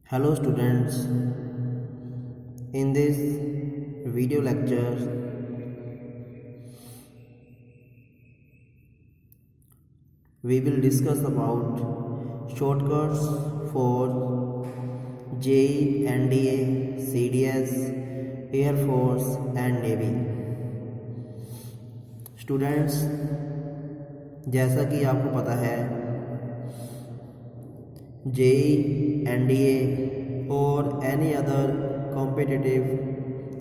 Hello students, in this video lecture we will discuss about shortcuts for JEE, NDA, CDS, Air Force and Navy। Students, जैसा कि आपको पता है JEE, NDA और any other competitive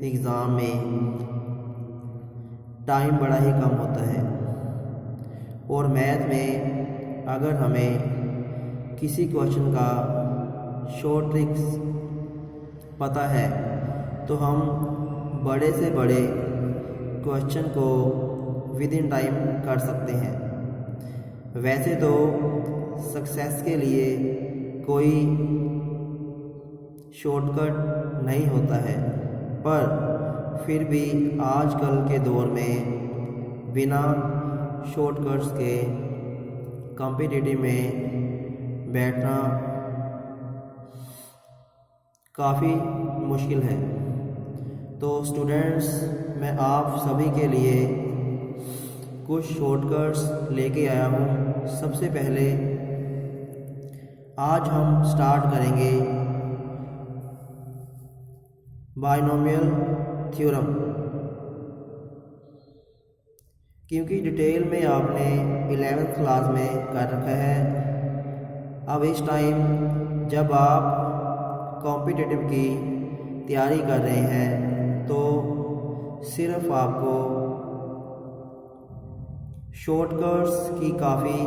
exam में time बड़ा ही कम होता है और मैथ में अगर हमें किसी क्वेश्चन का शॉर्ट ट्रिक्स पता है तो हम बड़े से बड़े क्वेश्चन को विद इन टाइम कर सकते हैं। वैसे तो सक्सेस के लिए कोई शॉर्टकट नहीं होता है, पर फिर भी आजकल के दौर में बिना शॉर्टकट्स के कॉम्पिटिटिव में बैठना काफ़ी मुश्किल है। तो स्टूडेंट्स, मैं आप सभी के लिए कुछ शॉर्टकट्स लेके आया हूँ। सबसे पहले आज हम स्टार्ट करेंगे बाइनोमियल थ्योरम, क्योंकि डिटेल में आपने 11th क्लास में कर रखा है। अब इस टाइम जब आप कॉम्पिटिटिव की तैयारी कर रहे हैं तो सिर्फ आपको शॉर्टकट्स की काफ़ी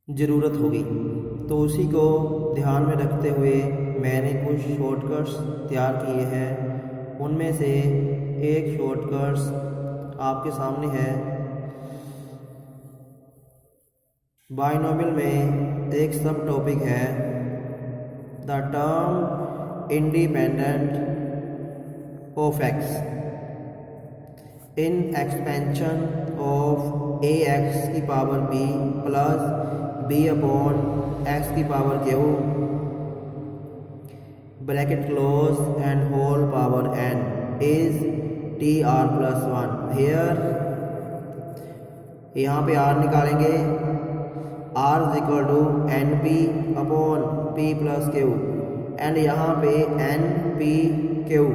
ज़रूरत होगी। तो उसी को ध्यान में रखते हुए मैंने कुछ शॉर्टकट्स तैयार किए हैं। उनमें से एक शॉर्टकट्स आपके सामने है। बाइनोमियल में एक सब टॉपिक है the term independent of X in expansion of A X की power B plus B upon X की power Q bracket close and whole power N is T R plus one. Here यहाँ पे R निकालेंगे, R is equal to N P upon P plus Q and यहाँ पे N P Q,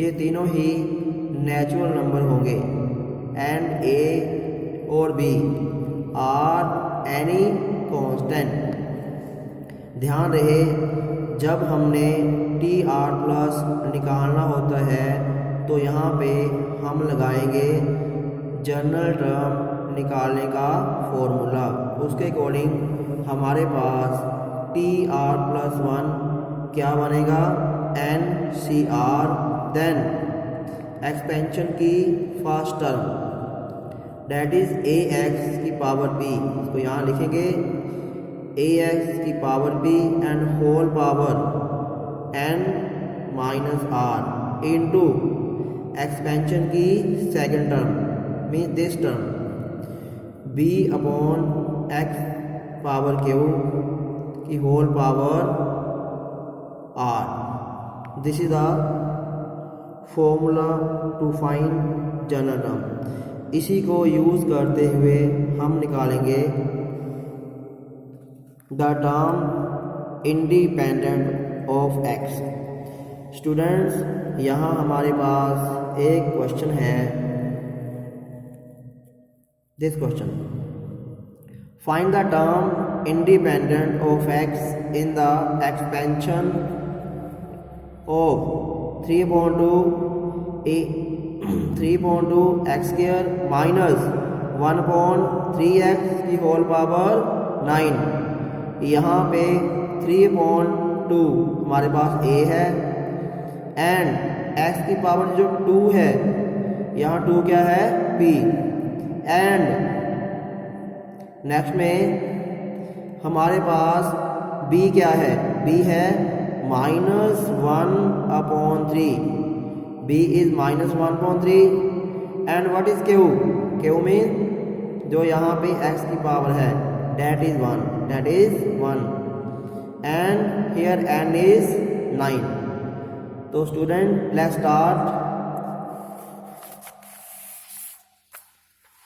ये तीनों ही natural number होंगे and A और बी आर एनी कांस्टेंट। ध्यान रहे, जब हमने टी आर प्लस निकालना होता है तो यहाँ पे हम लगाएंगे जनरल टर्म निकालने का फॉर्मूला। उसके अकॉर्डिंग हमारे पास टी आर प्लस वन क्या बनेगा, N C R, then expansion की first term that is A X की पावर बी, इसको यहाँ लिखेंगे ए एक्स की power B and whole power N minus R into expansion की second term mean this term B upon X power Q की whole power R. This is the formula to find general term. इसी को use करते हुए हम निकालेंगे the term independent of x. Students, यहाँ हमारे पास एक क्वेश्चन है, this question, find the term independent of X in the expansion of 3/2 x square minus 1/3 की होल पावर 9। यहाँ पे 3/2 हमारे पास a है एंड x की पावर जो 2 है, यहाँ 2 क्या है, p, एंड नेक्स्ट में हमारे पास b क्या है, b है -1/3, b is -1/3 and what is q, q mean जो यहाँ पे x की पावर है that is 1 and here n is 9. तो स्टूडेंट लेट्स स्टार्ट।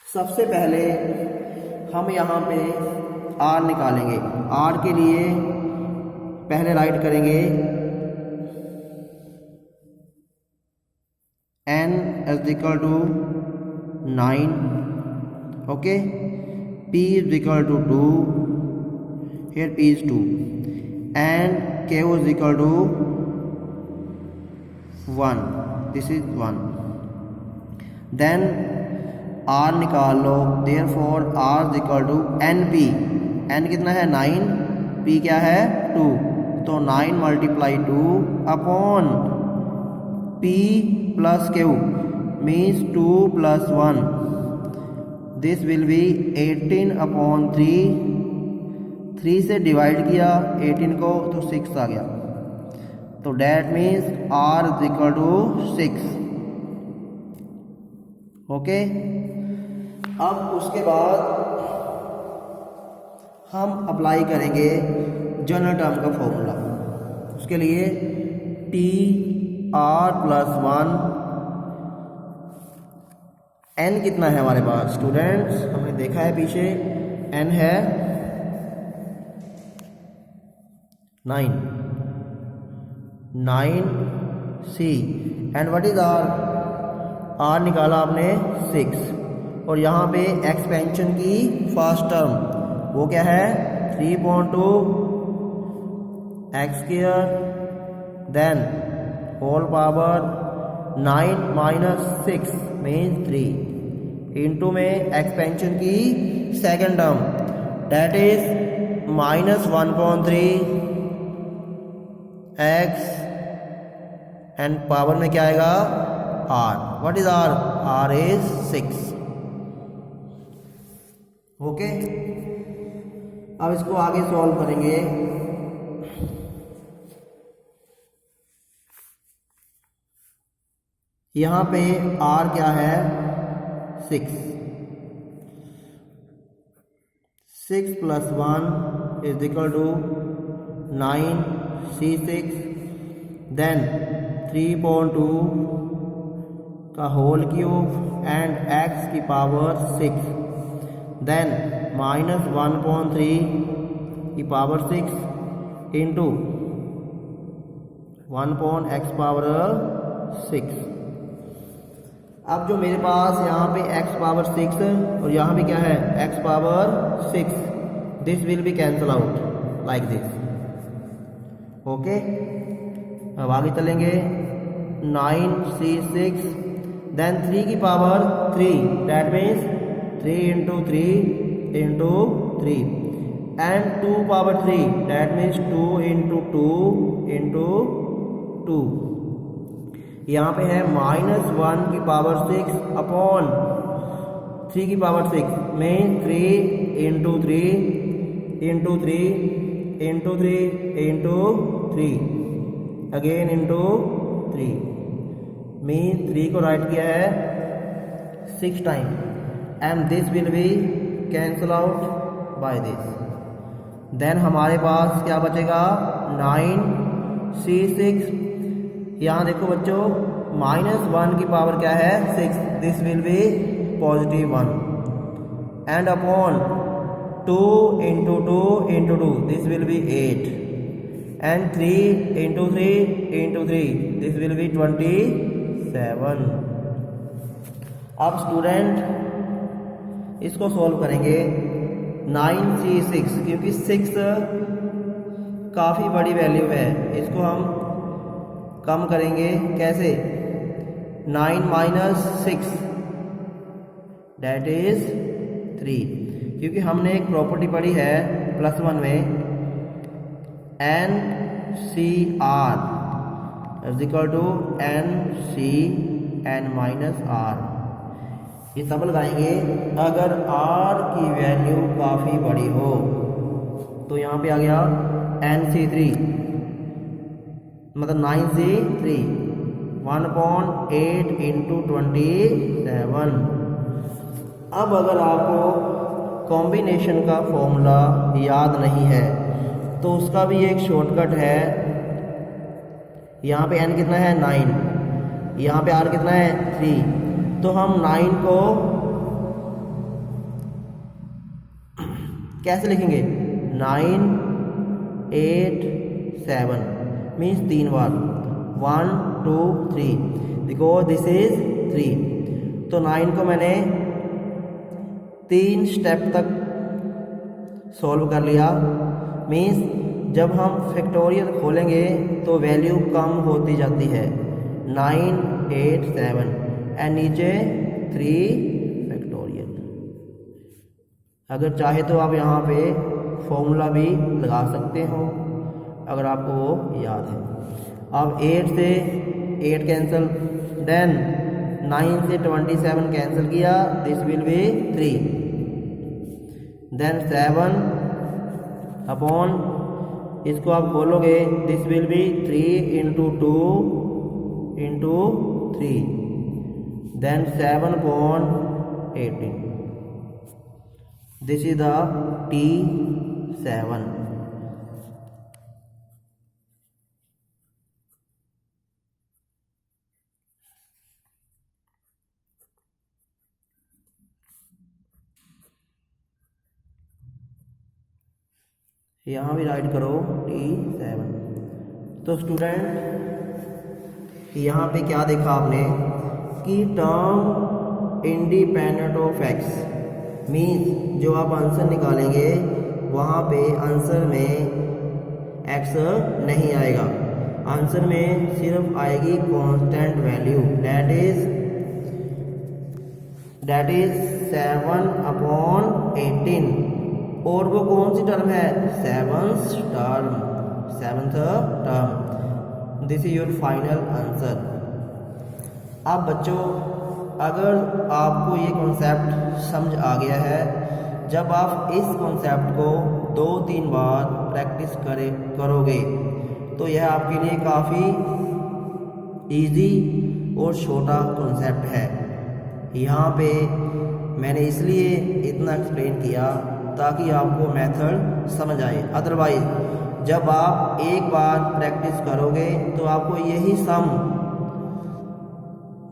सबसे पहले हम यहाँ पे r निकालेंगे। r के लिए पहले राइट करेंगे n is equal to 9, okay, p is equal to 2, here p is 2 and q is equal to 1, this is 1। then r निकाल लो, therefore r is equal to np, n कितना है 9, p क्या है 2, तो 9 multiply 2 upon p plus q means 2 plus 1, this will be 18 upon 3 से divide किया 18 को तो 6 आ गया, तो that means r is equal to 6, okay. अब उसके बाद हम अप्लाई करेंगे जनरल टर्म का फॉर्मूला। उसके लिए टी आर प्लस 1, n कितना है हमारे पास स्टूडेंट्स, हमने देखा है पीछे n है 9c and what is r निकाला आपने 6, और यहाँ पे एक्सपेंशन की फर्स्ट टर्म वो क्या है 3/2 x square then whole power 9 minus 6 means 3 into में एक्सपेंशन की second term that is -1/3 x and power में क्या आएगा r। What is r is 6, okay. अब इसको आगे सॉल्व करेंगे। यहाँ पे r क्या है 6 plus 1 is equal to 9c6, then 3/2 का होल क्यूब एंड x की पावर 6, then -1/3 की पावर 6 इंटू 1/x पावर 6। अब जो मेरे पास यहाँ पे x पावर 6 और यहाँ पे क्या है x power 6, this will be cancel out like this, okay. अब आगे चलेंगे 9c6 देन 3 की power 3 that means 3 into 3 into 3 and 2 power 3 that means 2 into 2 into 2। यहाँ पे है -1 की पावर 6 अपॉन 3 की पावर 6 में 3 into 3 into 3 into 3 into 3 again into 3 mean 3 को राइट किया है 6 time and this will be cancel out by this. Then हमारे पास क्या बचेगा 9c6, यहाँ देखो बच्चों -1 की पावर क्या है 6, this will B +1 and upon 2 into 2 into 2 this will B 8 and 3 into 3 into 3 this will B 27। अब स्टूडेंट इसको सॉल्व करेंगे 9c6 क्योंकि 6 काफ़ी बड़ी वैल्यू है, इसको हम कम करेंगे कैसे 9 minus 6 दैट इज 3, क्योंकि हमने एक प्रॉपर्टी पढ़ी है +1 में NCR is equal to NCn-r। ये सब लगाएंगे अगर r की वैल्यू काफ़ी बड़ी हो, तो यहाँ पे आ गया NC3 मतलब 9c3 1/8 × 27। अब अगर आपको कॉम्बिनेशन का फॉर्मूला याद नहीं है तो उसका भी एक शॉर्टकट है। यहाँ पे n कितना है 9, यहाँ पे r कितना है 3, तो हम 9 को कैसे लिखेंगे 9 8 7 means 3 bar 1 2 3 because this is 3। तो 9 को मैंने 3 स्टेप तक सॉल्व कर लिया। मीन्स जब हम फैक्टोरियल खोलेंगे तो वैल्यू कम होती जाती है 9 8 7 एंड नीचे 3 फैक्टोरियल। अगर चाहे तो आप यहाँ पे फॉर्मूला भी लगा सकते हो अगर आपको वो याद है। अब 8 से 8 कैंसिल, देन 9 से 27 कैंसिल किया, this will be 3, then 7 upon इसको आप बोलोगे this will be 3 into 2 into 3, then 7 upon 18, this is the T7। यहाँ भी राइट करो T7। तो स्टूडेंट यहाँ पे क्या देखा आपने कि term independent of x means जो आप आंसर निकालेंगे वहाँ पे आंसर में एक्स नहीं आएगा, आंसर में सिर्फ आएगी कांस्टेंट वैल्यू दैट इज 7/18। और वो कौन सी टर्म है 7th term. This is your final answer. अब बच्चों अगर आपको ये कॉन्सेप्ट समझ आ गया है, जब आप इस कॉन्सेप्ट को 2-3 बार प्रैक्टिस करोगे तो यह आपके लिए काफ़ी इजी और छोटा कॉन्सेप्ट है। यहाँ पे मैंने इसलिए इतना एक्सप्लेन किया ताकि आपको मेथड समझ आए। अदरवाइज जब आप एक बार प्रैक्टिस करोगे तो आपको यही सम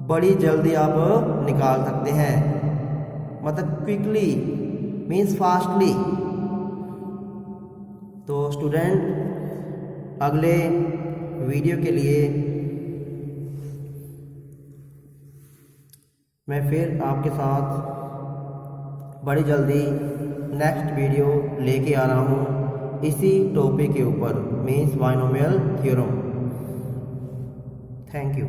बड़ी जल्दी आप निकाल सकते हैं, मतलब क्विकली मीन्स फास्टली। तो स्टूडेंट अगले वीडियो के लिए मैं फिर आपके साथ बड़ी जल्दी नेक्स्ट वीडियो लेके आ रहा हूँ इसी टॉपिक के ऊपर means binomial theorem. Thank you.